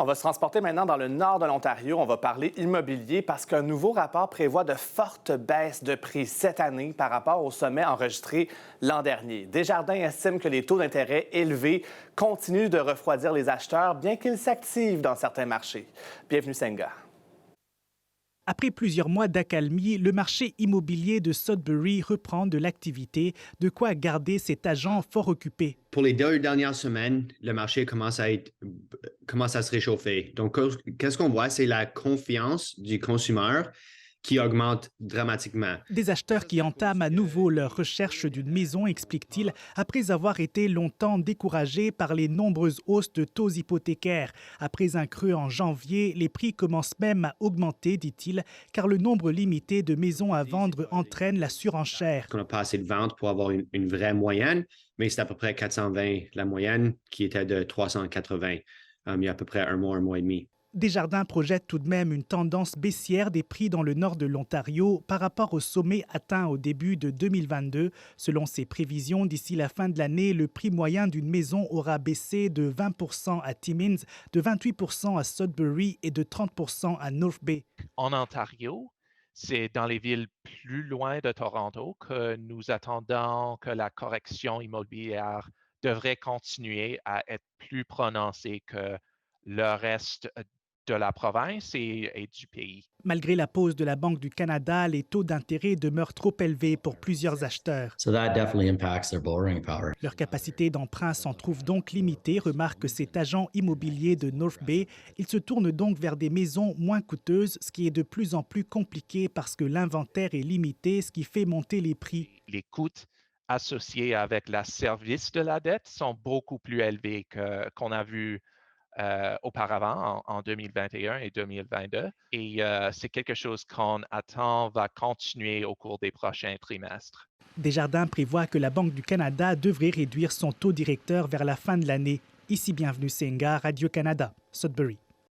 On va se transporter maintenant dans le nord de l'Ontario. On va parler immobilier parce qu'un nouveau rapport prévoit de fortes baisses de prix cette année par rapport au sommet enregistré l'an dernier. Desjardins estime que les taux d'intérêt élevés continuent de refroidir les acheteurs, bien qu'ils s'activent dans certains marchés. Bienvenue, Senga. Après plusieurs mois d'accalmie, le marché immobilier de Sudbury reprend de l'activité, de quoi garder cet agent fort occupé. Pour les 2 dernières semaines, le marché commence à se réchauffer. Donc, qu'est-ce qu'on voit? C'est la confiance du consommateur qui augmente dramatiquement. Des acheteurs qui entament à nouveau leur recherche d'une maison, explique-t-il, après avoir été longtemps découragés par les nombreuses hausses de taux hypothécaires. Après un creux en janvier, les prix commencent même à augmenter, dit-il, car le nombre limité de maisons à vendre entraîne la surenchère. On n'a pas assez de ventes pour avoir une vraie moyenne, mais c'est à peu près 420 la moyenne, qui était de 380 il y a à peu près un mois et demi. Desjardins projette tout de même une tendance baissière des prix dans le nord de l'Ontario par rapport au sommet atteint au début de 2022. Selon ses prévisions, d'ici la fin de l'année, le prix moyen d'une maison aura baissé de 20 % à Timmins, de 28 % à Sudbury et de 30 % à North Bay. En Ontario, c'est dans les villes plus loin de Toronto que nous attendons que la correction immobilière devrait continuer à être plus prononcée que le reste de la province et du pays. Malgré la pause de la Banque du Canada, les taux d'intérêt demeurent trop élevés pour plusieurs acheteurs. So that definitely impacts their borrowing power. Leur capacité d'emprunt s'en trouve donc limitée, remarque cet agent immobilier de North Bay. Il se tourne donc vers des maisons moins coûteuses, ce qui est de plus en plus compliqué parce que l'inventaire est limité, ce qui fait monter les prix. Les coûts associés avec le service de la dette sont beaucoup plus élevés qu'on a vu auparavant en 2021 et 2022. Et c'est quelque chose qu'on attend va continuer au cours des prochains trimestres. Desjardins prévoit que la Banque du Canada devrait réduire son taux directeur vers la fin de l'année. Ici, bienvenue Senga, Radio-Canada, Sudbury.